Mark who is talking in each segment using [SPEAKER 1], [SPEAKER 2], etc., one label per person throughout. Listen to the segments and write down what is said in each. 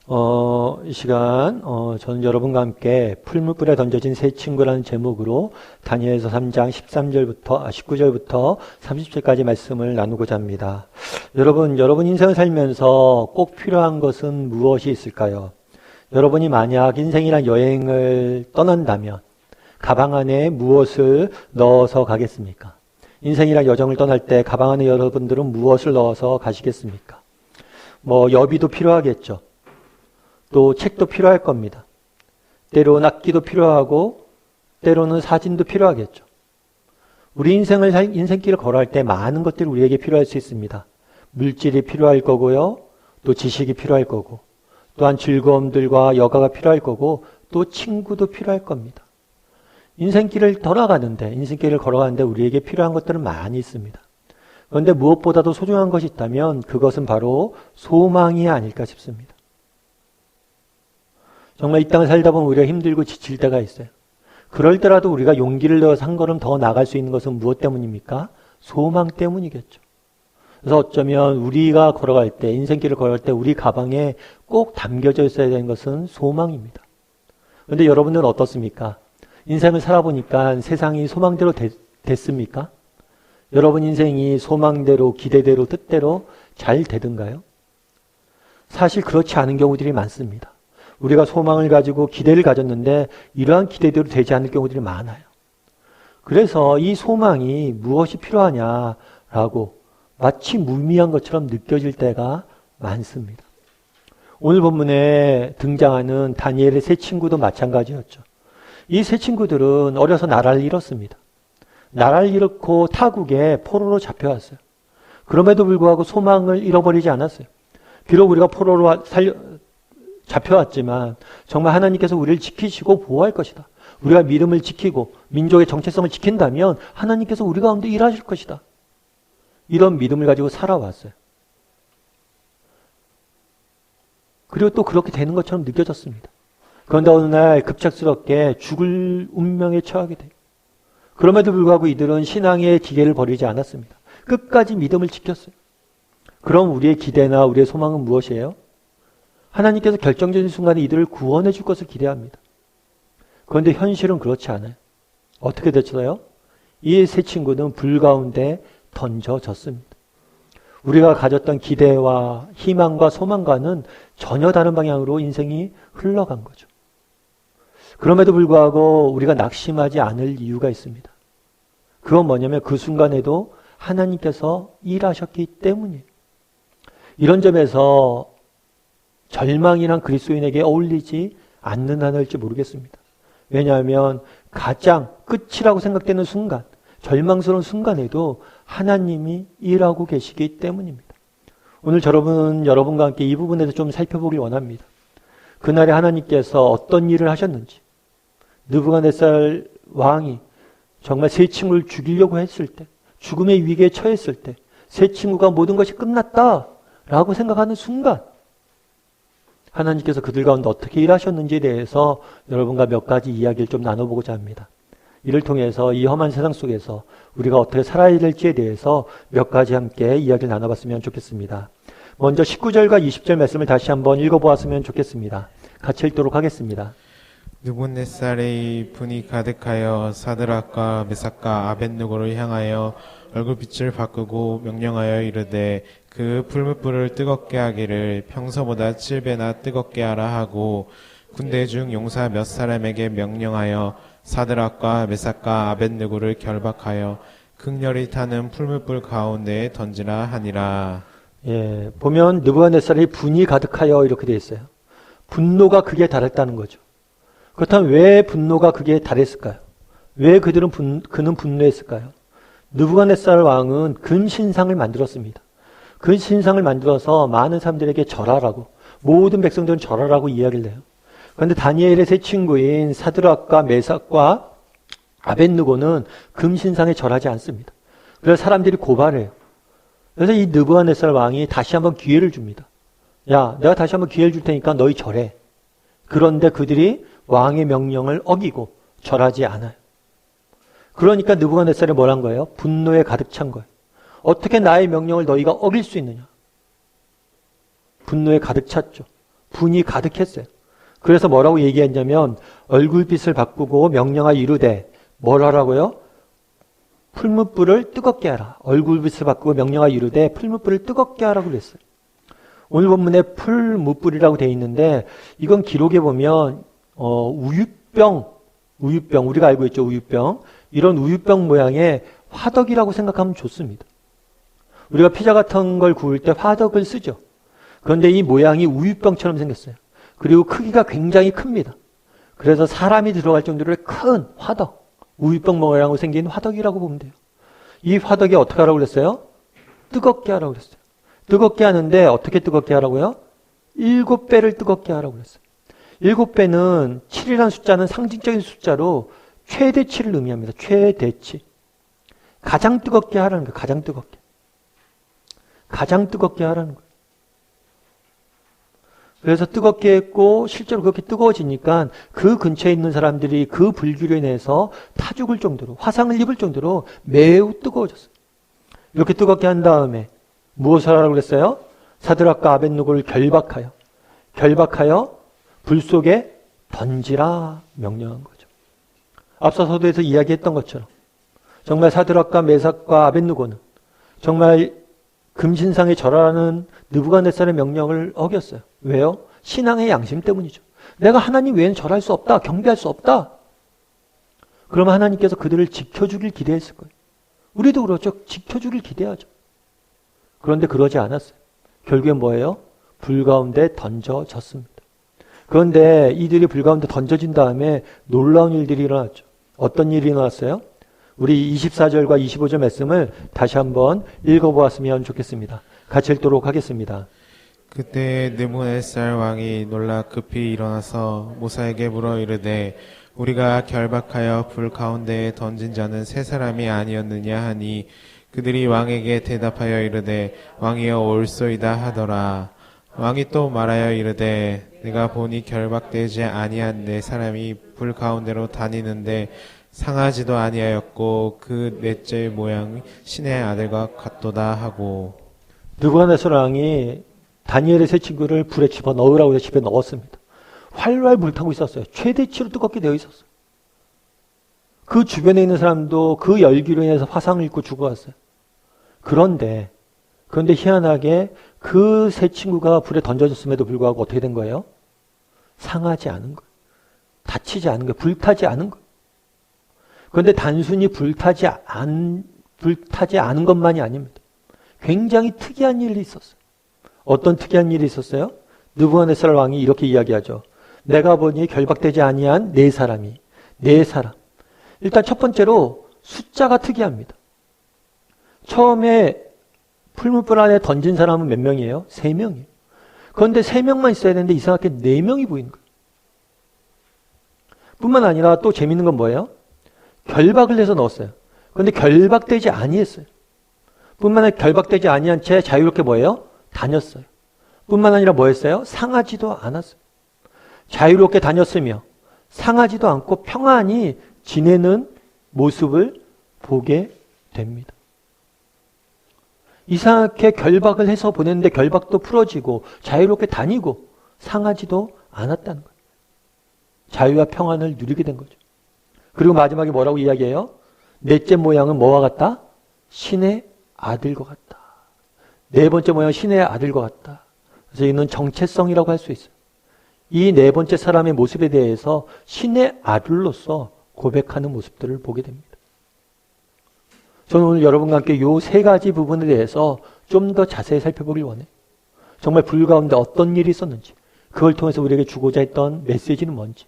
[SPEAKER 1] 이 시간 저는 여러분과 함께 풀무불에 던져진 새 친구라는 제목으로 다니엘서 3장 19절부터 30절까지 말씀을 나누고자 합니다. 여러분 인생을 살면서 꼭 필요한 것은 무엇이 있을까요? 여러분이 만약 인생이란 여행을 떠난다면 가방 안에 무엇을 넣어서 가겠습니까? 인생이란 여정을 떠날 때 가방 안에 여러분들은 무엇을 넣어서 가시겠습니까? 여비도 필요하겠죠. 또 책도 필요할 겁니다. 때로는 악기도 필요하고 때로는 사진도 필요하겠죠. 우리 인생길을 걸어갈 때 많은 것들이 우리에게 필요할 수 있습니다. 물질이 필요할 거고요. 또 지식이 필요할 거고 또한 즐거움들과 여가가 필요할 거고 또 친구도 필요할 겁니다. 인생길을 걸어가는데 우리에게 필요한 것들은 많이 있습니다. 그런데 무엇보다도 소중한 것이 있다면 그것은 바로 소망이 아닐까 싶습니다. 정말 이 땅을 살다 보면 우리가 힘들고 지칠 때가 있어요. 그럴 때라도 우리가 용기를 내어서 한 걸음 더 나갈 수 있는 것은 무엇 때문입니까? 소망 때문이겠죠. 그래서 어쩌면 우리가 걸어갈 때, 인생길을 걸어갈 때 우리 가방에 꼭 담겨져 있어야 되는 것은 소망입니다. 그런데 여러분들은 어떻습니까? 인생을 살아보니까 세상이 소망대로 됐습니까? 여러분 인생이 소망대로, 기대대로, 뜻대로 잘 되던가요? 사실 그렇지 않은 경우들이 많습니다. 우리가 소망을 가지고 기대를 가졌는데 이러한 기대대로 되지 않을 경우들이 많아요. 그래서 이 소망이 무엇이 필요하냐라고 마치 무의미한 것처럼 느껴질 때가 많습니다. 오늘 본문에 등장하는 다니엘의 세 친구도 마찬가지였죠. 이 세 친구들은 어려서 나라를 잃었습니다. 나라를 잃고 타국에 포로로 잡혀왔어요. 그럼에도 불구하고 소망을 잃어버리지 않았어요. 비록 우리가 포로로 잡혀왔지만 정말 하나님께서 우리를 지키시고 보호할 것이다. 우리가 믿음을 지키고 민족의 정체성을 지킨다면 하나님께서 우리 가운데 일하실 것이다. 이런 믿음을 가지고 살아왔어요. 그리고 또 그렇게 되는 것처럼 느껴졌습니다. 그런데 어느 날 급작스럽게 죽을 운명에 처하게 돼요. 그럼에도 불구하고 이들은 신앙의 기계를 버리지 않았습니다. 끝까지 믿음을 지켰어요. 그럼 우리의 기대나 우리의 소망은 무엇이에요? 하나님께서 결정적인 순간에 이들을 구원해 줄 것을 기대합니다. 그런데 현실은 그렇지 않아요. 어떻게 됐어요? 이 세 친구는 불 가운데 던져졌습니다. 우리가 가졌던 기대와 희망과 소망과는 전혀 다른 방향으로 인생이 흘러간 거죠. 그럼에도 불구하고 우리가 낙심하지 않을 이유가 있습니다. 그건 뭐냐면 그 순간에도 하나님께서 일하셨기 때문이에요. 이런 점에서 절망이란 그리스도인에게 어울리지 않는 단어일지 모르겠습니다. 왜냐하면 가장 끝이라고 생각되는 순간, 절망스러운 순간에도 하나님이 일하고 계시기 때문입니다. 오늘 여러분과 함께 이 부분에서 좀 살펴보길 원합니다. 그날에 하나님께서 어떤 일을 하셨는지, 느부갓네살 왕이 정말 세 친구를 죽이려고 했을 때, 죽음의 위기에 처했을 때, 세 친구가 모든 것이 끝났다라고 생각하는 순간, 하나님께서 그들 가운데 어떻게 일하셨는지에 대해서 여러분과 몇 가지 이야기를 좀 나눠보고자 합니다. 이를 통해서 이 험한 세상 속에서 우리가 어떻게 살아야 될지에 대해서 몇 가지 함께 이야기를 나눠봤으면 좋겠습니다. 먼저 19절과 20절 말씀을 다시 한번 읽어보았으면 좋겠습니다. 같이 읽도록 하겠습니다.
[SPEAKER 2] 느부갓네살의 분이 가득하여 사드락과 메삭과 아벳느고를 향하여 얼굴빛을 바꾸고 명령하여 이르되 그 풀무불을 뜨겁게 하기를 평소보다 7배나 뜨겁게 하라 하고 군대 중 용사 몇 사람에게 명령하여 사드락과 메삭과 아벳느고를 결박하여 극렬히 타는 풀무불 가운데에 던지라 하니라.
[SPEAKER 1] 보면 느부갓네살의 분이 가득하여 이렇게 되어 있어요. 분노가 극에 달했다는 거죠. 그렇다면 왜 분노가 극에 달했을까요? 왜 그는 분노했을까요? 느부갓네살 왕은 금신상을 만들었습니다. 금신상을 만들어서 많은 사람들에게 절하라고, 모든 백성들은 절하라고 이야기를 해요. 그런데 다니엘의 세 친구인 사드락과 메삭과 아벳느고는 금신상에 절하지 않습니다. 그래서 사람들이 고발해요. 그래서 이 느부갓네살 왕이 다시 한번 기회를 줍니다. 야, 내가 다시 한번 기회를 줄 테니까 너희 절해. 그런데 그들이 왕의 명령을 어기고 절하지 않아요. 그러니까 느부갓네살이 뭘 한 거예요? 분노에 가득 찬 거예요. 어떻게 나의 명령을 너희가 어길 수 있느냐? 분노에 가득 찼죠. 분이 가득했어요. 그래서 뭐라고 얘기했냐면 얼굴빛을 바꾸고 명령하여 이르되 뭘 하라고요? 풀무불을 뜨겁게 하라. 얼굴빛을 바꾸고 명령하여 이르되 풀무불을 뜨겁게 하라고 그랬어요. 오늘 본문에 풀무불이라고 되어 있는데 이건 기록에 보면 우유병 우리가 알고 있죠. 우유병. 이런 우유병 모양의 화덕이라고 생각하면 좋습니다. 우리가 피자 같은 걸 구울 때 화덕을 쓰죠. 그런데 이 모양이 우유병처럼 생겼어요. 그리고 크기가 굉장히 큽니다. 그래서 사람이 들어갈 정도로 큰 화덕, 우유병 모양으로 생긴 화덕이라고 보면 돼요. 이 화덕이 어떻게 하라고 그랬어요? 뜨겁게 하라고 그랬어요. 뜨겁게 하는데 어떻게 뜨겁게 하라고요? 7배를 뜨겁게 하라고 그랬어요. 7배는 7이라는 숫자는 상징적인 숫자로 최대치를 의미합니다. 최대치. 가장 뜨겁게 하라는 거예요. 가장 뜨겁게. 가장 뜨겁게 하라는 거예요. 그래서 뜨겁게 했고 실제로 그렇게 뜨거워지니까 그 근처에 있는 사람들이 그 불길로 인해서 타 죽을 정도로 화상을 입을 정도로 매우 뜨거워졌어요. 이렇게 뜨겁게 한 다음에 무엇을 하라고 그랬어요? 사드락과 아벳느고를 결박하여 불 속에 던지라 명령한 거죠. 앞서 서두에서 이야기했던 것처럼 정말 사드락과 메삭과 아벳느고는 정말 금신상에 절하라는 느부갓네살의 명령을 어겼어요. 왜요? 신앙의 양심 때문이죠. 내가 하나님 외에는 절할 수 없다. 경배할 수 없다. 그러면 하나님께서 그들을 지켜주길 기대했을 거예요. 우리도 그렇죠. 지켜주길 기대하죠. 그런데 그러지 않았어요. 결국엔 뭐예요? 불 가운데 던져졌습니다. 그런데 이들이 불 가운데 던져진 다음에 놀라운 일들이 일어났죠. 어떤 일이 일어났어요? 우리 24절과 25절 말씀을 다시 한번 읽어보았으면 좋겠습니다. 같이 읽도록 하겠습니다.
[SPEAKER 2] 그때 느부갓네살 왕이 놀라 급히 일어나서 모사에게 물어 이르되 우리가 결박하여 불 가운데에 던진 자는 세 사람이 아니었느냐 하니 그들이 왕에게 대답하여 이르되 왕이여 옳소이다 하더라. 왕이 또 말하여 이르되 내가 보니 결박되지 아니한 네 사람이 불 가운데로 다니는데 상하지도 아니하였고 그 넷째 모양이 신의 아들과 같도다 하고.
[SPEAKER 1] 느부갓네살 왕이 다니엘의 세 친구를 불에 집어넣으라고 해서 집에 넣었습니다. 활활 불타고 있었어요. 최대치로 뜨겁게 되어 있었어요. 그 주변에 있는 사람도 그 열기로 인해서 화상을 입고 죽어갔어요. 그런데 희한하게 그 세 친구가 불에 던져졌음에도 불구하고 어떻게 된 거예요? 상하지 않은 거예요. 다치지 않은 거예요. 불타지 않은 거예요. 그런데 단순히 불타지 않은 것만이 아닙니다. 굉장히 특이한 일이 있었어요. 어떤 특이한 일이 있었어요? 느부갓네살 왕이 이렇게 이야기하죠. 내가 보니 결박되지 아니한 네 사람. 일단 첫 번째로 숫자가 특이합니다. 처음에 풀무불 안에 던진 사람은 몇 명이에요? 3명이에요. 그런데 3명만 있어야 되는데 이상하게 4명이 보이는 거예요. 뿐만 아니라 또 재밌는 건 뭐예요? 결박을 해서 넣었어요. 그런데 결박되지 아니했어요. 뿐만 아니라 결박되지 아니한 채 자유롭게 뭐예요? 다녔어요. 뿐만 아니라 뭐였어요? 상하지도 않았어요. 자유롭게 다녔으며 상하지도 않고 평안히 지내는 모습을 보게 됩니다. 이상하게 결박을 해서 보냈는데 결박도 풀어지고 자유롭게 다니고 상하지도 않았다는 거예요. 자유와 평안을 누리게 된 거죠. 그리고 마지막에 뭐라고 이야기해요? 넷째 모양은 뭐와 같다? 신의 아들과 같다. 네 번째 모양은 신의 아들과 같다. 그래서 이는 정체성이라고 할 수 있어요. 이 네 번째 사람의 모습에 대해서 신의 아들로서 고백하는 모습들을 보게 됩니다. 저는 오늘 여러분과 함께 이 세 가지 부분에 대해서 좀 더 자세히 살펴보길 원해요. 정말 불 가운데 어떤 일이 있었는지, 그걸 통해서 우리에게 주고자 했던 메시지는 뭔지.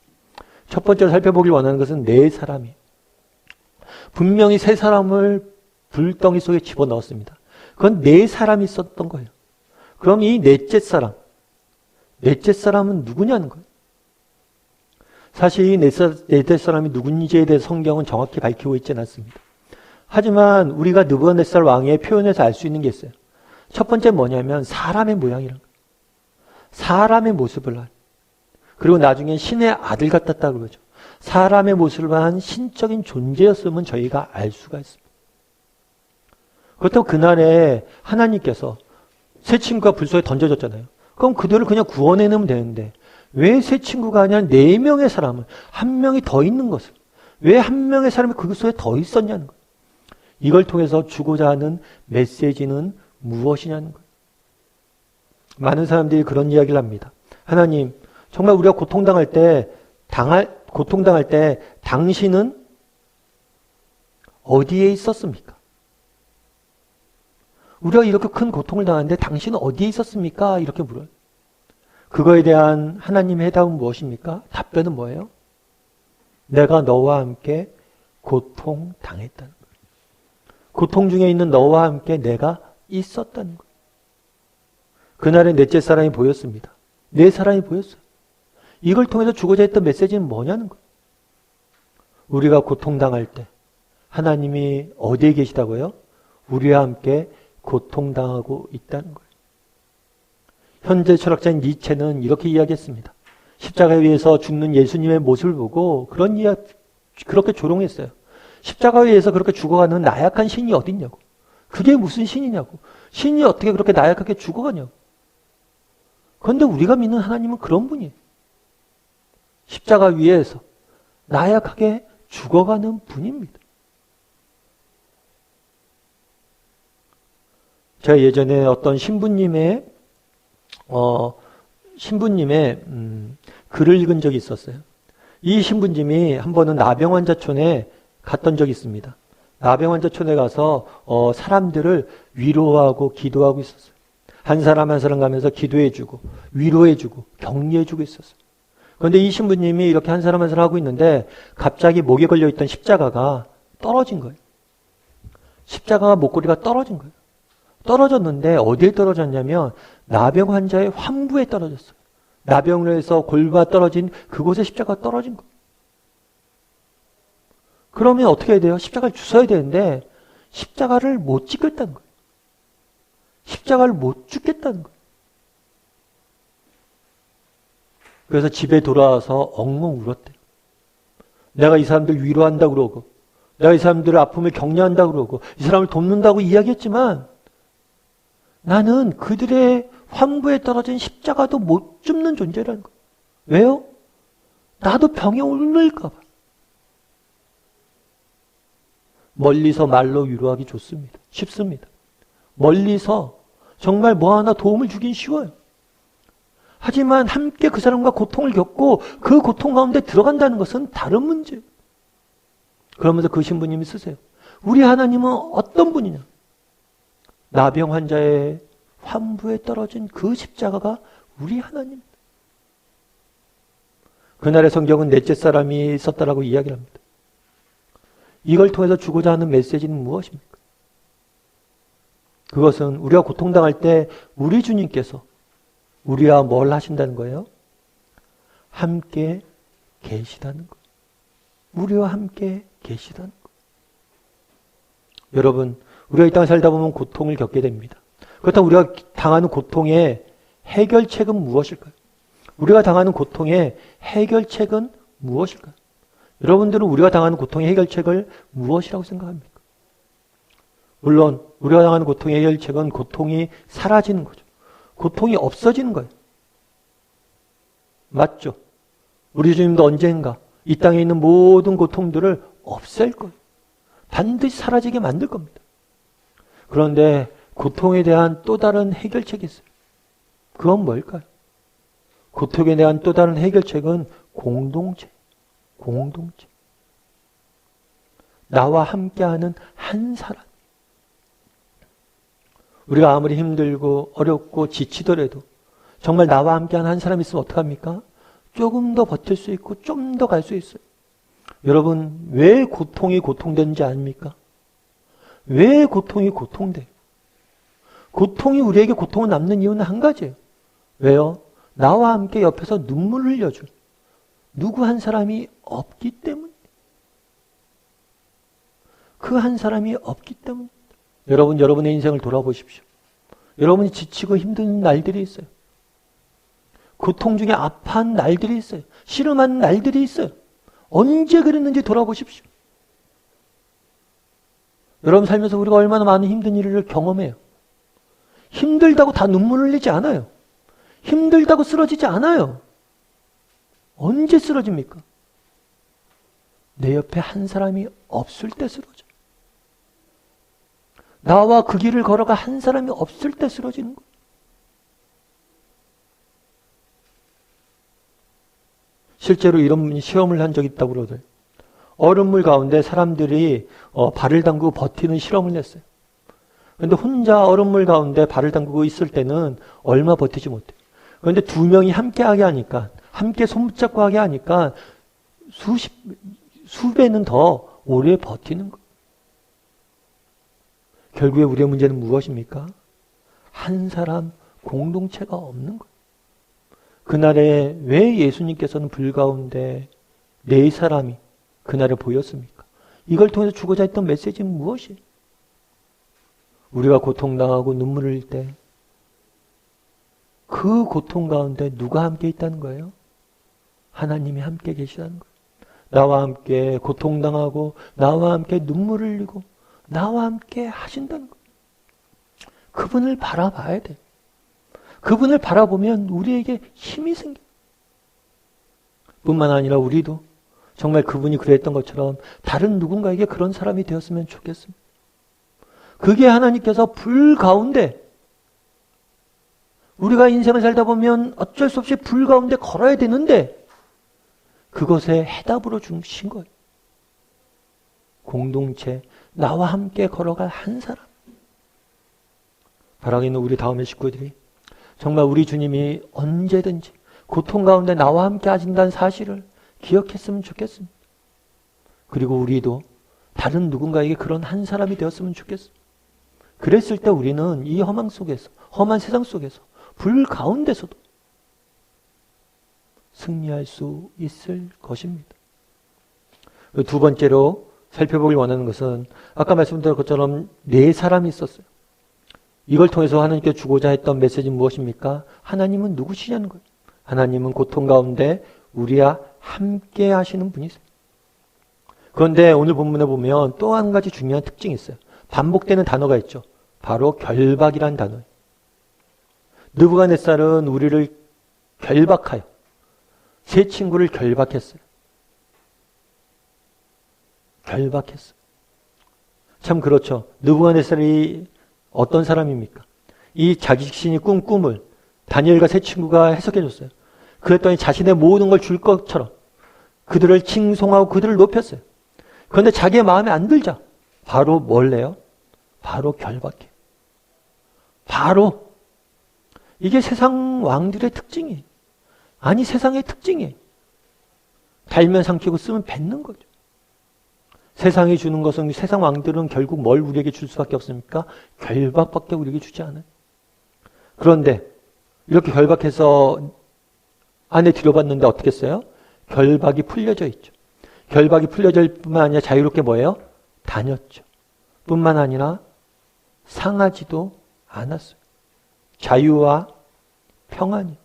[SPEAKER 1] 첫 번째로 살펴보길 원하는 것은 네 사람이에요. 분명히 세 사람을 불덩이 속에 집어넣었습니다. 그건 네 사람이 있었던 거예요. 그럼 이 넷째 사람은 누구냐는 거예요. 사실 이 넷째 사람이 누군지에 대해서 성경은 정확히 밝히고 있지는 않습니다. 하지만 우리가 느부갓네살 왕의 표현에서 알 수 있는 게 있어요. 첫 번째 뭐냐면 사람의 모양이란 거예요. 사람의 모습을 한. 그리고 나중엔 신의 아들 같았다고 그러죠. 사람의 모습을 한 신적인 존재였음은 저희가 알 수가 있습니다. 그렇다고 그날에 하나님께서 세 친구가 불 속에 던져졌잖아요. 그럼 그들을 그냥 구원해내면 되는데 왜 세 친구가 아니라 4명의 사람을, 한 명이 더 있는 것을, 왜 한 명의 사람이 그 속에 더 있었냐는 거예요. 이걸 통해서 주고자 하는 메시지는 무엇이냐는 거예요. 많은 사람들이 그런 이야기를 합니다. 하나님, 정말 우리가 고통당할 때 당신은 어디에 있었습니까? 우리가 이렇게 큰 고통을 당하는데 당신은 어디에 있었습니까? 이렇게 물어요. 그거에 대한 하나님의 해답은 무엇입니까? 답변은 뭐예요? 내가 너와 함께 고통당했다는 거예요. 고통 중에 있는 너와 함께 내가 있었다는 거예요. 그날의 넷째 사람이 보였습니다. 네 사람이 보였어요. 이걸 통해서 주고자 했던 메시지는 뭐냐는 거예요. 우리가 고통당할 때 하나님이 어디에 계시다고요? 우리와 함께 고통당하고 있다는 거예요. 현재 철학자인 니체는 이렇게 이야기했습니다. 십자가에 의해서 죽는 예수님의 모습을 보고 그렇게 조롱했어요. 십자가에 의해서 그렇게 죽어가는 나약한 신이 어딨냐고. 그게 무슨 신이냐고. 신이 어떻게 그렇게 나약하게 죽어가냐고. 그런데 우리가 믿는 하나님은 그런 분이에요. 십자가 위에서 나약하게 죽어가는 분입니다. 제가 예전에 어떤 신부님의 글을 읽은 적이 있었어요. 이 신부님이 한 번은 나병환자촌에 갔던 적이 있습니다. 나병환자촌에 가서 사람들을 위로하고 기도하고 있었어요. 한 사람 한 사람 가면서 기도해주고 위로해주고 격려해주고 있었어요. 그런데 이 신부님이 이렇게 한 사람 한 사람 하고 있는데 갑자기 목에 걸려있던 십자가가 떨어진 거예요. 십자가가 목걸이가 떨어진 거예요. 떨어졌는데 어디에 떨어졌냐면 나병 환자의 환부에 떨어졌어요. 나병을 해서 골마 떨어진 그곳에 십자가가 떨어진 거예요. 그러면 어떻게 해야 돼요? 십자가를 주워야 되는데 십자가를 못 찍겠다는 거예요. 십자가를 못 죽겠다는 거예요. 그래서 집에 돌아와서 엉엉 울었대요. 내가 이 사람들 위로한다고 그러고 내가 이 사람들의 아픔을 격려한다고 그러고 이 사람을 돕는다고 이야기했지만 나는 그들의 환부에 떨어진 십자가도 못 줍는 존재라는 거예요. 왜요? 나도 병에 옮을까 봐. 멀리서 말로 위로하기 좋습니다. 쉽습니다. 멀리서 정말 뭐 하나 도움을 주긴 쉬워요. 하지만 함께 그 사람과 고통을 겪고 그 고통 가운데 들어간다는 것은 다른 문제예요. 그러면서 그 신부님이 쓰세요. 우리 하나님은 어떤 분이냐? 나병 환자의 환부에 떨어진 그 십자가가 우리 하나님. 그날의 성경은 넷째 사람이 있었다라고 이야기를 합니다. 이걸 통해서 주고자 하는 메시지는 무엇입니까? 그것은 우리가 고통당할 때 우리 주님께서 우리와 뭘 하신다는 거예요? 함께 계시다는 거예요. 우리와 함께 계시다는 거예요. 여러분, 우리가 이 땅에 살다 보면 고통을 겪게 됩니다. 그렇다면 우리가 당하는 고통의 해결책은 무엇일까요? 우리가 당하는 고통의 해결책은 무엇일까요? 여러분들은 우리가 당하는 고통의 해결책을 무엇이라고 생각합니까? 물론 우리가 당하는 고통의 해결책은 고통이 사라지는 거죠. 고통이 없어지는 거예요. 맞죠? 우리 주님도 언젠가 이 땅에 있는 모든 고통들을 없앨 거예요. 반드시 사라지게 만들 겁니다. 그런데 고통에 대한 또 다른 해결책이 있어요. 그건 뭘까요? 고통에 대한 또 다른 해결책은 공동체. 나와 함께하는 한 사람. 우리가 아무리 힘들고 어렵고 지치더라도 정말 나와 함께하는 한 사람이 있으면 어떡합니까? 조금 더 버틸 수 있고 좀 더 갈 수 있어요. 여러분, 왜 고통이 고통되는지 아닙니까? 왜 고통이 고통돼요? 고통이 우리에게 고통을 남는 이유는 한 가지예요. 왜요? 나와 함께 옆에서 눈물을 흘려줄 누구 한 사람이 없기 때문에. 그 한 사람이 없기 때문에. 여러분, 여러분의 인생을 돌아보십시오. 여러분이 지치고 힘든 날들이 있어요. 고통 중에 아파한 날들이 있어요. 씨름하는 날들이 있어요. 언제 그랬는지 돌아보십시오. 여러분 살면서 우리가 얼마나 많은 힘든 일을 경험해요. 힘들다고 다 눈물 흘리지 않아요. 힘들다고 쓰러지지 않아요. 언제 쓰러집니까? 내 옆에 한 사람이 없을 때 쓰러져. 나와 그 길을 걸어가 한 사람이 없을 때 쓰러지는 거예요. 실제로 이런 시험을 한 적이 있다고 그러더라고요. 얼음물 가운데 사람들이 발을 담그고 버티는 실험을 냈어요. 그런데 혼자 얼음물 가운데 발을 담그고 있을 때는 얼마 버티지 못해요. 그런데 두 명이 함께하게 하니까, 함께 손붙잡고 하게 하니까 수배는 더 오래 버티는 거예요. 결국에 우리의 문제는 무엇입니까? 한 사람 공동체가 없는 거예요. 그날에 왜 예수님께서는 불 가운데 네 사람이 그날에 보였습니까? 이걸 통해서 주고자 했던 메시지는 무엇이에요? 우리가 고통당하고 눈물을 흘릴 때 그 고통 가운데 누가 함께 있다는 거예요? 하나님이 함께 계시다는 거예요. 나와 함께 고통당하고 나와 함께 눈물을 흘리고 나와 함께 하신다는 거예요. 그분을 바라봐야 돼. 그분을 바라보면 우리에게 힘이 생겨요. 뿐만 아니라 우리도 정말 그분이 그랬던 것처럼 다른 누군가에게 그런 사람이 되었으면 좋겠습니다. 그게 하나님께서 불 가운데, 우리가 인생을 살다 보면 어쩔 수 없이 불 가운데 걸어야 되는데 그것에 해답으로 주신 거예요. 공동체, 나와 함께 걸어갈 한 사람. 바라기는 우리 다음의 식구들이 정말 우리 주님이 언제든지 고통 가운데 나와 함께 하신다는 사실을 기억했으면 좋겠습니다. 그리고 우리도 다른 누군가에게 그런 한 사람이 되었으면 좋겠습니다. 그랬을 때 우리는 이 험한 속에서, 험한 세상 속에서, 불 가운데서도 승리할 수 있을 것입니다. 두 번째로 살펴보길 원하는 것은 아까 말씀드린 것처럼 네 사람이 있었어요. 이걸 통해서 하나님께 주고자 했던 메시지는 무엇입니까? 하나님은 누구시냐는 거예요. 하나님은 고통 가운데 우리와 함께 하시는 분이세요. 그런데 오늘 본문에 보면 또 한 가지 중요한 특징이 있어요. 반복되는 단어가 있죠. 바로 결박이란 단어예요. 느부갓네살은 우리를 결박하여 세 친구를 결박했어요. 결박했어요. 참 그렇죠. 느부갓네살이 어떤 사람입니까? 이 자기 자신이 꾼 꿈을 다니엘과 세 친구가 해석해 줬어요. 그랬더니 자신의 모든 걸 줄 것처럼 그들을 칭송하고 그들을 높였어요. 그런데 자기의 마음에 안 들자 바로 뭘 내요? 바로 결박해. 바로 이게 세상 왕들의 특징이에요. 아니 세상의 특징이에요. 달면 삼키고 쓰면 뱉는 거죠. 세상이 주는 것은, 세상 왕들은 결국 뭘 우리에게 줄 수밖에 없습니까? 결박밖에 우리에게 주지 않아요. 그런데 이렇게 결박해서 안에 들여봤는데 어떻게 했어요? 결박이 풀려져 있죠. 결박이 풀려져 있을 뿐만 아니라 자유롭게 뭐예요? 다녔죠. 뿐만 아니라 상하지도 않았어요. 자유와 평안이.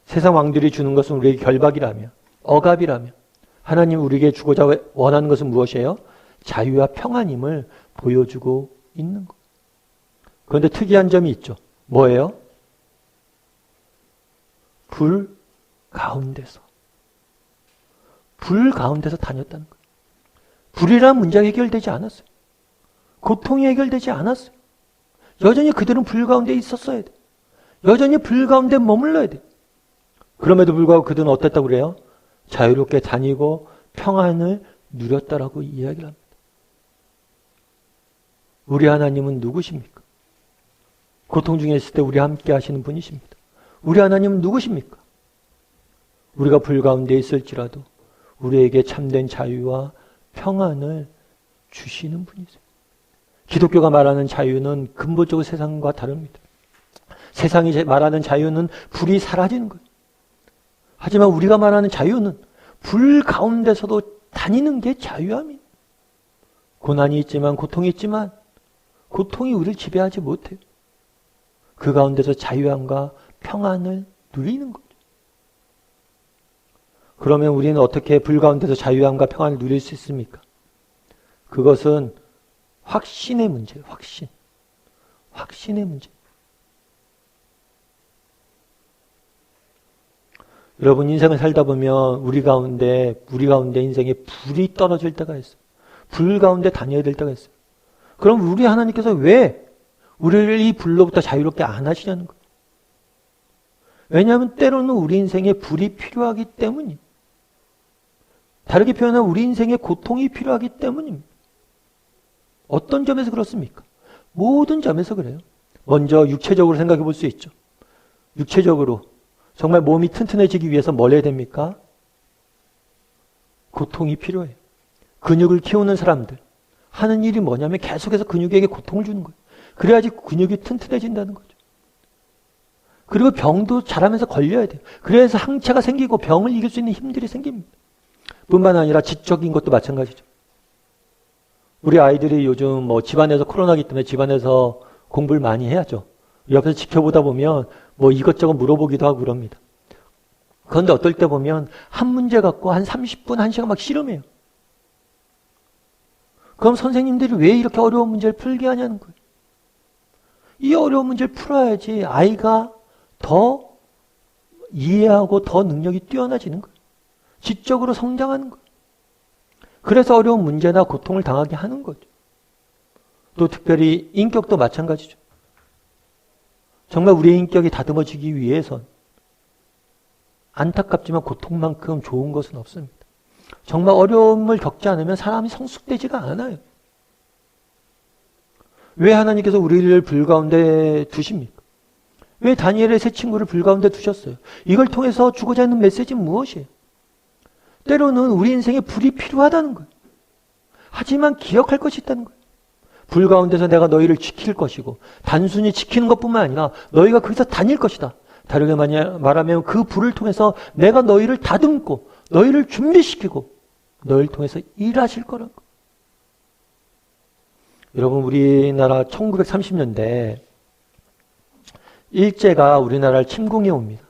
[SPEAKER 1] 세상 왕들이 주는 것은 우리에게 결박이라면, 억압이라면, 하나님 우리에게 주고자 원하는 것은 무엇이에요? 자유와 평안임을 보여주고 있는 것. 그런데 특이한 점이 있죠. 뭐예요? 불 가운데서. 불 가운데서 다녔다는 거예요. 불이라는 문제가 해결되지 않았어요. 고통이 해결되지 않았어요. 여전히 그들은 불 가운데 있었어야 돼. 여전히 불 가운데 머물러야 돼. 그럼에도 불구하고 그들은 어땠다고 그래요? 자유롭게 다니고 평안을 누렸다라고 이야기를 합니다. 우리 하나님은 누구십니까? 고통 중에 있을 때 우리 함께 하시는 분이십니다. 우리 하나님은 누구십니까? 우리가 불 가운데 있을지라도 우리에게 참된 자유와 평안을 주시는 분이세요. 기독교가 말하는 자유는 근본적으로 세상과 다릅니다. 세상이 말하는 자유는 불이 사라지는 거예요. 하지만 우리가 말하는 자유는 불 가운데서도 다니는 게 자유함이에요. 고난이 있지만, 고통이 있지만 고통이 우리를 지배하지 못해요. 그 가운데서 자유함과 평안을 누리는 거죠. 그러면 우리는 어떻게 불 가운데서 자유함과 평안을 누릴 수 있습니까? 그것은 확신의 문제예요. 확신의 문제. 여러분 인생을 살다 보면 우리 가운데 인생에 불이 떨어질 때가 있어요. 불 가운데 다녀야 될 때가 있어요. 그럼 우리 하나님께서 왜 우리를 이 불로부터 자유롭게 안 하시냐는 거예요. 왜냐하면 때로는 우리 인생에 불이 필요하기 때문이에요. 다르게 표현하면 우리 인생에 고통이 필요하기 때문입니다. 어떤 점에서 그렇습니까? 모든 점에서 그래요. 먼저 육체적으로 생각해 볼 수 있죠. 육체적으로 정말 몸이 튼튼해지기 위해서 뭘 해야 됩니까? 고통이 필요해요. 근육을 키우는 사람들 하는 일이 뭐냐면 계속해서 근육에게 고통을 주는 거예요. 그래야지 근육이 튼튼해진다는 거죠. 그리고 병도 자라면서 걸려야 돼요. 그래서 항체가 생기고 병을 이길 수 있는 힘들이 생깁니다. 뿐만 아니라 지적인 것도 마찬가지죠. 우리 아이들이 요즘 뭐 집안에서 코로나기 때문에 집안에서 공부를 많이 해야죠. 옆에서 지켜보다 보면 뭐 이것저것 물어보기도 하고 그럽니다. 그런데 어떨 때 보면 한 문제 갖고 한 30분, 1시간 막 씨름해요. 그럼 선생님들이 왜 이렇게 어려운 문제를 풀게 하냐는 거예요. 이 어려운 문제를 풀어야지 아이가 더 이해하고 더 능력이 뛰어나지는 거예요. 지적으로 성장하는 거예요. 그래서 어려운 문제나 고통을 당하게 하는 거죠. 또 특별히 인격도 마찬가지죠. 정말 우리의 인격이 다듬어지기 위해선 안타깝지만 고통만큼 좋은 것은 없습니다. 정말 어려움을 겪지 않으면 사람이 성숙되지가 않아요. 왜 하나님께서 우리를 불 가운데 두십니까? 왜 다니엘의 세 친구를 불 가운데 두셨어요? 이걸 통해서 주고자 하는 메시지는 무엇이에요? 때로는 우리 인생에 불이 필요하다는 거예요. 하지만 기억할 것이 있다는 거예요. 불 가운데서 내가 너희를 지킬 것이고 단순히 지키는 것뿐만 아니라 너희가 거기서 다닐 것이다. 다르게 말하면 그 불을 통해서 내가 너희를 다듬고 너희를 준비시키고 너희를 통해서 일하실 거라고. 여러분 우리나라 1930년대 일제가 우리나라를 침공해 옵니다.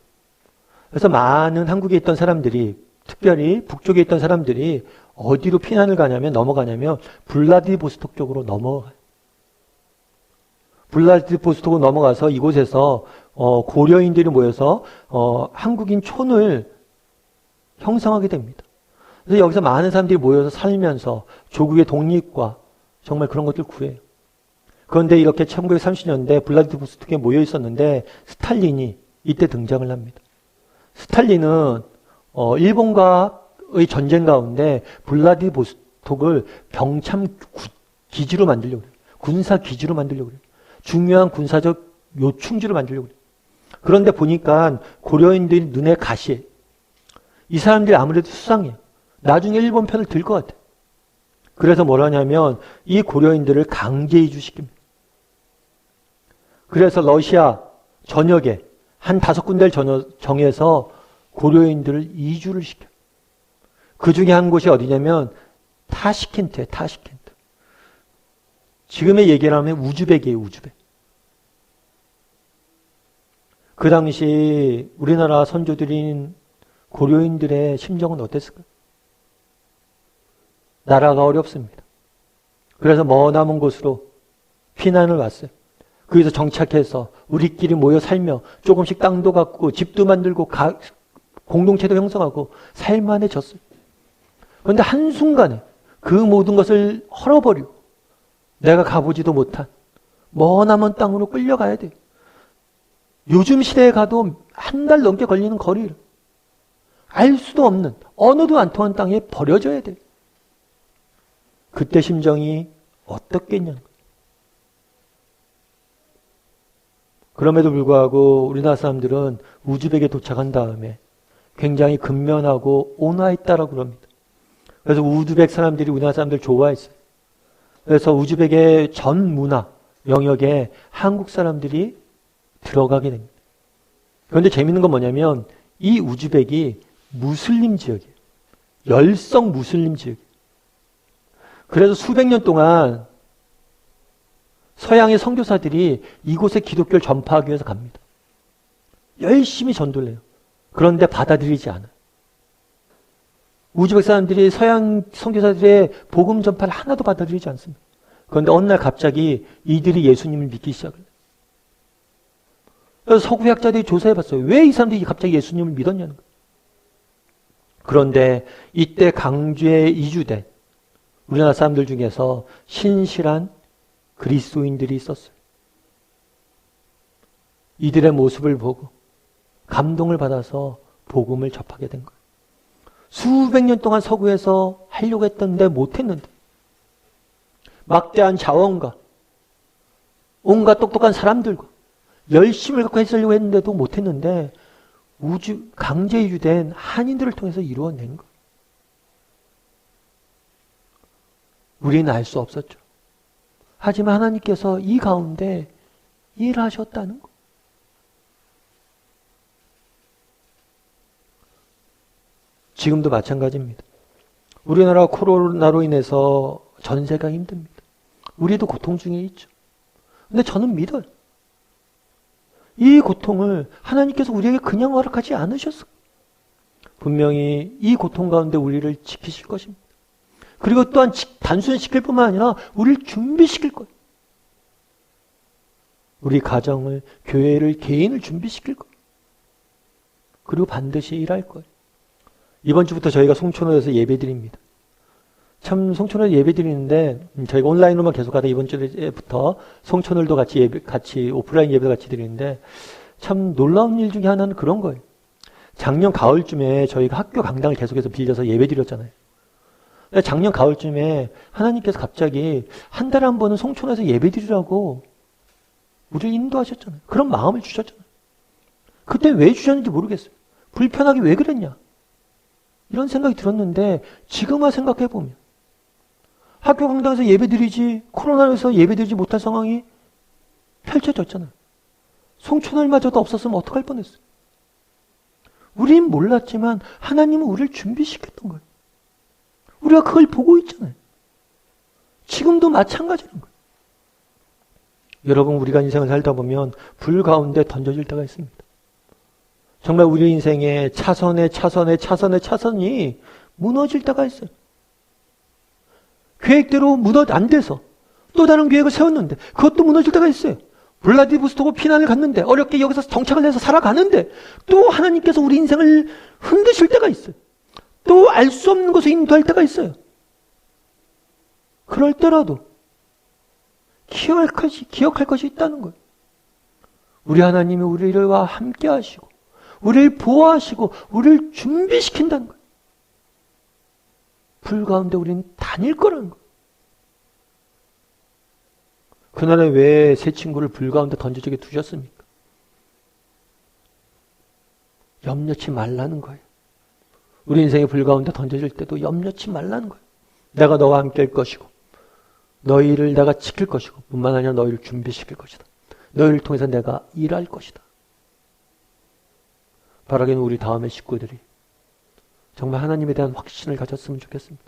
[SPEAKER 1] 그래서 많은 한국에 있던 사람들이 특별히 북쪽에 있던 사람들이 어디로 피난을 넘어가냐면 블라디보스톡 쪽으로 넘어가요. 블라디보스톡으로 넘어가서 이곳에서 고려인들이 모여서 한국인 촌을 형성하게 됩니다. 그래서 여기서 많은 사람들이 모여서 살면서 조국의 독립과 정말 그런 것들 구해요. 그런데 이렇게 1930년대 블라디보스톡에 모여 있었는데 스탈린이 이때 등장을 합니다. 스탈린은 일본과의 전쟁 가운데 블라디보스톡을 병참 기지로 만들려고 그래요. 군사 기지로 만들려고 그래요. 중요한 군사적 요충지로 만들려고 그래요. 그런데 보니까 고려인들이 눈에 가시에 이 사람들이 아무래도 수상해요. 나중에 일본 편을 들 것 같아요. 그래서 뭘 하냐면 이 고려인들을 강제 이주시킵니다. 그래서 러시아 전역에 한 5군데를 정해서 고려인들을 이주를 시켜요. 그 중에 한 곳이 어디냐면 타시켄트예요. 타시켄트. 지금의 얘기를 하면 우즈벡이에요. 우즈벡. 그 당시 우리나라 선조들인 고려인들의 심정은 어땠을까요? 나라가 어렵습니다. 그래서 머나먼 곳으로 피난을 왔어요. 거기서 정착해서 우리끼리 모여 살며 조금씩 땅도 갖고 집도 만들고 공동체도 형성하고 살만해졌어요. 그런데 한순간에 그 모든 것을 헐어버리고 내가 가보지도 못한 머나먼 땅으로 끌려가야 돼요. 요즘 시대에 가도 한 달 넘게 걸리는 거리를 알 수도 없는 언어도 안 통한 땅에 버려져야 돼요. 그때 심정이 어떻겠냐는 거예요. 그럼에도 불구하고 우리나라 사람들은 우즈벡에 도착한 다음에 굉장히 근면하고 온화했다라고 그럽니다. 그래서 우즈벡 사람들이 우리나라 사람들 좋아했어요. 그래서 우즈벡의 전 문화 영역에 한국 사람들이 들어가게 됩니다. 그런데 재밌는 건 뭐냐면 이 우즈벡이 무슬림 지역이에요. 열성 무슬림 지역이에요. 그래서 수백 년 동안 서양의 선교사들이 이곳에 기독교를 전파하기 위해서 갑니다. 열심히 전도를 해요. 그런데 받아들이지 않아요. 우즈벡 사람들이 서양 선교사들의 복음 전파를 하나도 받아들이지 않습니다. 그런데 어느 날 갑자기 이들이 예수님을 믿기 시작을 해요. 그래서 서구학자들이 조사해봤어요. 왜 이 사람들이 갑자기 예수님을 믿었냐는 거예요. 그런데 이때 강주에 이주된 우리나라 사람들 중에서 신실한 그리스도인들이 있었어요. 이들의 모습을 보고 감동을 받아서 복음을 접하게 된 거예요. 수백 년 동안 서구에서 하려고 했던데 못했는데 막대한 자원과 온갖 똑똑한 사람들과 열심을 갖고 했으려고 했는데도 못했는데 강제 이주된 한인들을 통해서 이루어낸 거예요. 우리는 알 수 없었죠. 하지만 하나님께서 이 가운데 일하셨다는 거. 지금도 마찬가지입니다. 우리나라 코로나로 인해서 전세가 힘듭니다. 우리도 고통 중에 있죠. 근데 저는 믿어요. 이 고통을 하나님께서 우리에게 그냥 허락하지 않으셨어요. 분명히 이 고통 가운데 우리를 지키실 것입니다. 그리고 또한 단순히 지킬 뿐만 아니라 우리를 준비시킬 거예요. 우리 가정을, 교회를, 개인을 준비시킬 거예요. 그리고 반드시 일할 거예요. 이번 주부터 저희가 송천호에서 예배드립니다. 참 송천호에서 예배드리는데 저희가 온라인으로만 계속하다 이번 주부터 송천호도 같이 오프라인 예배도 같이 드리는데 참 놀라운 일 중에 하나는 그런 거예요. 작년 가을쯤에 저희가 학교 강당을 계속해서 빌려서 예배드렸잖아요. 작년 가을쯤에 하나님께서 갑자기 한 달에 한 번은 송천호에서 예배드리라고 우리를 인도하셨잖아요. 그런 마음을 주셨잖아요. 그때 왜 주셨는지 모르겠어요. 불편하게 왜 그랬냐. 이런 생각이 들었는데 지금 와 생각해보면 학교 강당에서 예배드리지 코로나에서 예배드리지 못할 상황이 펼쳐졌잖아요. 송천월마저도 없었으면 어떡할 뻔했어요. 우린 몰랐지만 하나님은 우리를 준비시켰던 거예요. 우리가 그걸 보고 있잖아요. 지금도 마찬가지인 거예요. 여러분 우리가 인생을 살다 보면 불 가운데 던져질 때가 있습니다. 정말 우리 인생의 차선이 무너질 때가 있어요. 계획대로 안 돼서 또 다른 계획을 세웠는데 그것도 무너질 때가 있어요. 블라디보스토크 피난을 갔는데 어렵게 여기서 정착을 해서 살아가는데 또 하나님께서 우리 인생을 흔드실 때가 있어요. 또 알 수 없는 곳에 인도할 때가 있어요. 그럴 때라도 기억할 것이 있다는 거예요. 우리 하나님이 우리와 함께 하시고 우리를 보호하시고 우리를 준비시킨다는 거예요. 불 가운데 우리는 다닐 거라는 거예요. 그날에 왜 새 친구를 불 가운데 던져주게 두셨습니까? 염려치 말라는 거예요. 우리 인생의 불 가운데 던져질 때도 염려치 말라는 거예요. 내가 너와 함께 할 것이고 너희를 내가 지킬 것이고 뿐만 아니라 너희를 준비시킬 것이다. 너희를 통해서 내가 일할 것이다. 바라기는 우리 다음의 식구들이 정말 하나님에 대한 확신을 가졌으면 좋겠습니다.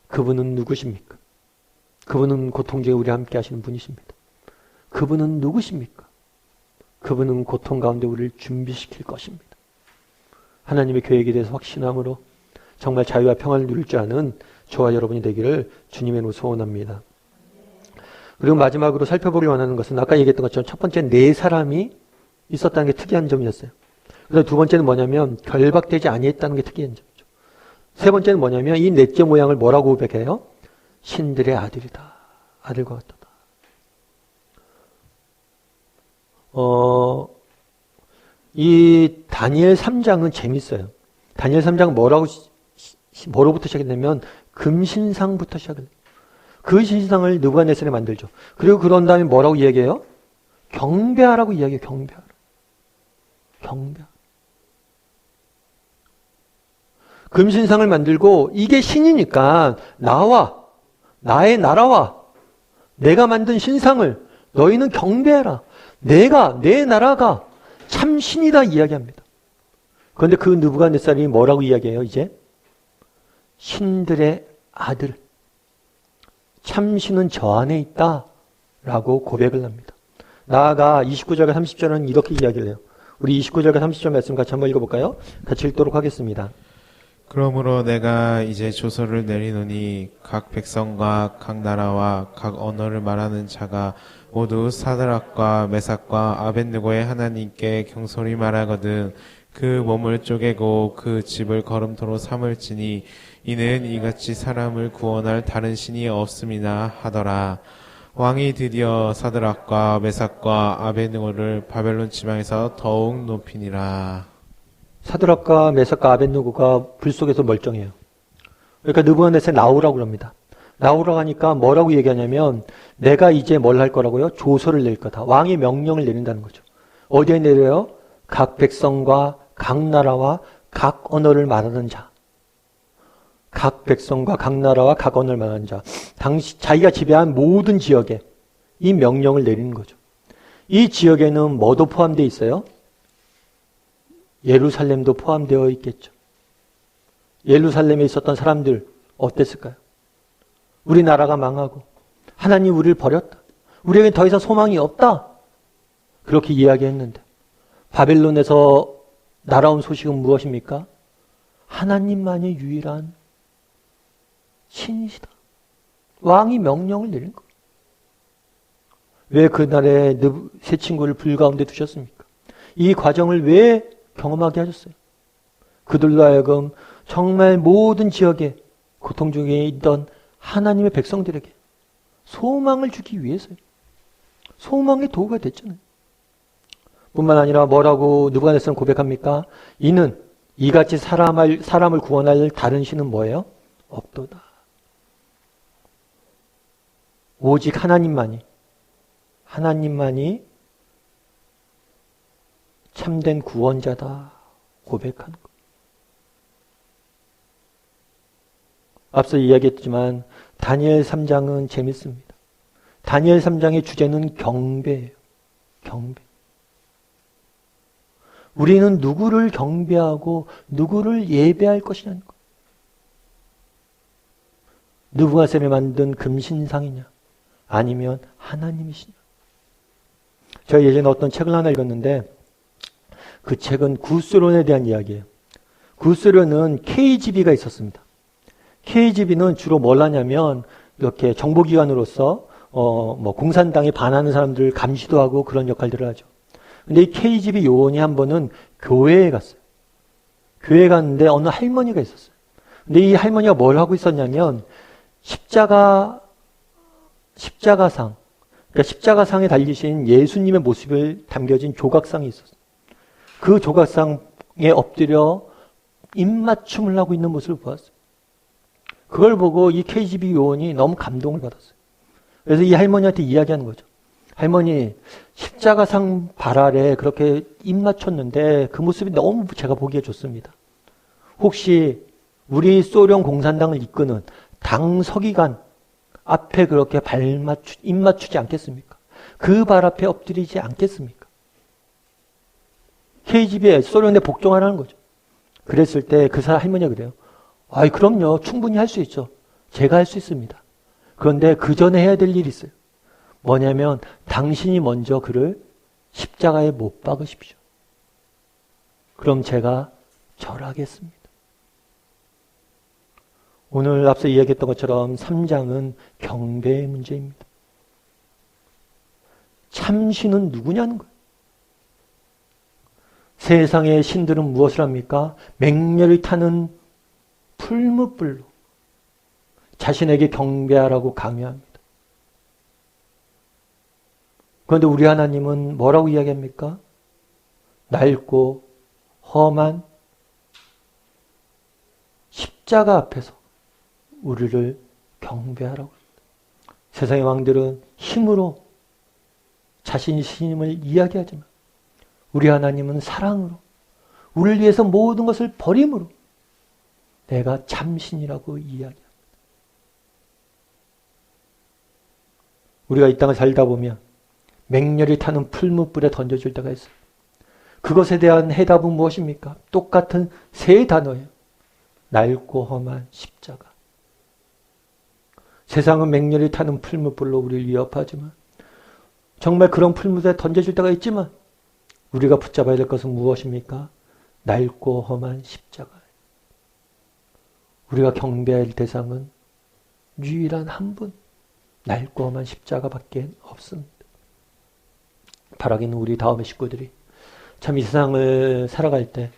[SPEAKER 1] 그분은 누구십니까? 그분은 고통 중에 우리와 함께 하시는 분이십니다. 그분은 누구십니까? 그분은 고통 가운데 우리를 준비시킬 것입니다. 하나님의 계획에 대해서 확신함으로 정말 자유와 평안을 누릴 줄 아는 저와 여러분이 되기를 주님의 이름으로 소원합니다. 그리고 마지막으로 살펴보기 원하는 것은 아까 얘기했던 것처럼 첫 번째 네 사람이 있었다는 게 특이한 점이었어요. 그래서 두 번째는 뭐냐면 결박되지 아니했다는 게 특이한 점이죠. 세 번째는 뭐냐면 이 넷째 모양을 뭐라고 고백해요? 신들의 아들이다. 아들과 같다. 이 다니엘 3장은 재밌어요. 다니엘 3장은 뭐로부터 시작했냐면 금신상부터 시작해요. 그 신상을 느부갓네살이 만들죠. 그리고 그런 다음에 뭐라고 이야기해요? 경배하라고 이야기해요. 경배하라. 금신상을 만들고 이게 신이니까 나의 나라와 내가 만든 신상을 너희는 경배해라. 내 나라가 참 신이다 이야기합니다. 그런데 그 느부갓네살이 뭐라고 이야기해요? 이제 신들의 아들, 참신은 저 안에 있다 라고 고백을 합니다. 나아가 29절과 30절은 이렇게 이야기를 해요. 우리 29절과 30절 말씀 같이 한번 읽어볼까요? 같이 읽도록 하겠습니다.
[SPEAKER 2] 그러므로 내가 이제 조서를 내리노니 각 백성과 각 나라와 각 언어를 말하는 자가 모두 사드락과 메삭과 아벳느고의 하나님께 경솔히 말하거든 그 몸을 쪼개고 그 집을 거름토로 삼을지니 이는 이같이 사람을 구원할 다른 신이 없음이나 하더라. 왕이 드디어 사드락과 메삭과 아베느고를 바벨론 지방에서 더욱 높이니라.
[SPEAKER 1] 사드락과 메삭과 아벳느고가 불 속에서 멀쩡해요. 그러니까 느부갓네살 나오라고 그럽니다. 나오라고 하니까 뭐라고 얘기하냐면 내가 이제 뭘 할 거라고요? 조서를 낼 거다. 왕이 명령을 내린다는 거죠. 어디에 내려요? 각 백성과 각 나라와 각 언어를 말하는 자. 각 백성과 각 나라와 각 언어를 말하는 자. 당시 자기가 지배한 모든 지역에 이 명령을 내리는 거죠. 이 지역에는 뭐도 포함되어 있어요? 예루살렘도 포함되어 있겠죠. 예루살렘에 있었던 사람들 어땠을까요? 우리나라가 망하고 하나님 우리를 버렸다. 우리에게 더 이상 소망이 없다. 그렇게 이야기했는데 바벨론에서 날아온 소식은 무엇입니까? 하나님만이 유일한 신이시다. 왕이 명령을 내린 거예요. 왜 그날에 세 친구를 불 가운데 두셨습니까? 이 과정을 왜 경험하게 하셨어요? 그들로 하여금 정말 모든 지역에 고통 중에 있던 하나님의 백성들에게 소망을 주기 위해서요. 소망의 도구가 됐잖아요. 뿐만 아니라 뭐라고 느부갓네살은 고백합니까? 이는 이같이 사람을 구원할 다른 신은 뭐예요? 없도다. 오직 하나님만이 참된 구원자다 고백하는 것. 앞서 이야기했지만 다니엘 3장은 재밌습니다. 다니엘 3장의 주제는 경배예요. 경배. 우리는 누구를 경배하고 누구를 예배할 것이냐는 것. 느부갓네살이 만든 금신상이냐 아니면 하나님이시냐. 제가 예전에 어떤 책을 하나 읽었는데 그 책은 구스론에 대한 이야기예요. 구스론은 KGB가 있었습니다. KGB는 주로 뭘 하냐면 이렇게 정보기관으로서 공산당에 반하는 사람들을 감시도 하고 그런 역할들을 하죠. 근데 이 KGB 요원이 한 번은 교회에 갔어요. 교회에 갔는데 어느 할머니가 있었어요. 근데 이 할머니가 뭘 하고 있었냐면 십자가상, 그러니까 십자가상에 달리신 예수님의 모습을 담겨진 조각상이 있었어요. 그 조각상에 엎드려 입맞춤을 하고 있는 모습을 보았어요. 그걸 보고 이 KGB 요원이 너무 감동을 받았어요. 그래서 이 할머니한테 이야기하는 거죠. 할머니, 십자가상 발 아래 그렇게 입 맞췄는데 그 모습이 너무 제가 보기에 좋습니다. 혹시 우리 소련 공산당을 이끄는 당 서기관 앞에 그렇게 입 맞추지 않겠습니까? 그 발 앞에 엎드리지 않겠습니까? KGB에 소련에 복종하라는 거죠. 그랬을 때 그 할머니가 그래요. 아이, 그럼요. 충분히 할 수 있죠. 제가 할 수 있습니다. 그런데 그 전에 해야 될 일이 있어요. 뭐냐면 당신이 먼저 그를 십자가에 못 박으십시오. 그럼 제가 절하겠습니다. 오늘 앞서 이야기했던 것처럼 3장은 경배의 문제입니다. 참신은 누구냐는 거예요. 세상의 신들은 무엇을 합니까? 맹렬히 타는 풀무불로 자신에게 경배하라고 강요합니다. 그런데 우리 하나님은 뭐라고 이야기합니까? 낡고 험한 십자가 앞에서 우리를 경배하라고 합니다. 세상의 왕들은 힘으로 자신의 신임을 이야기하지만 우리 하나님은 사랑으로 우리를 위해서 모든 것을 버림으로 내가 참신이라고 이야기합니다. 우리가 이 땅을 살다 보면 맹렬히 타는 풀무불에 던져줄 때가 있어요. 그것에 대한 해답은 무엇입니까? 똑같은 세 단어예요. 낡고 험한 십자가. 세상은 맹렬히 타는 풀무불로 우리를 위협하지만 정말 그런 풀무불에 던져줄 때가 있지만 우리가 붙잡아야 될 것은 무엇입니까? 낡고 험한 십자가. 우리가 경배할 대상은 유일한 한 분, 낡고 험한 십자가밖에 없습니다. 바라기는 우리 다음의 식구들이 참 이 세상을 살아갈 때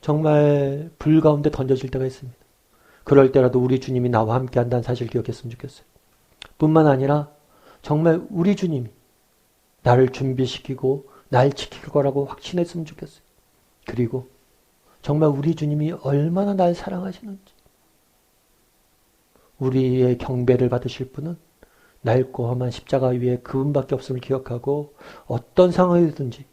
[SPEAKER 1] 정말 불 가운데 던져질 때가 있습니다. 그럴 때라도 우리 주님이 나와 함께 한다는 사실 기억했으면 좋겠어요. 뿐만 아니라 정말 우리 주님이 나를 준비시키고 날 지킬 거라고 확신했으면 좋겠어요. 그리고 정말 우리 주님이 얼마나 날 사랑하시는지, 우리의 경배를 받으실 분은 낡고 험한 십자가 위에 그분밖에 없음을 기억하고 어떤 상황이든지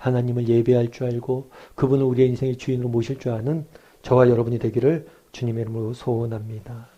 [SPEAKER 1] 하나님을 예배할 줄 알고 그분을 우리의 인생의 주인으로 모실 줄 아는 저와 여러분이 되기를 주님의 이름으로 소원합니다.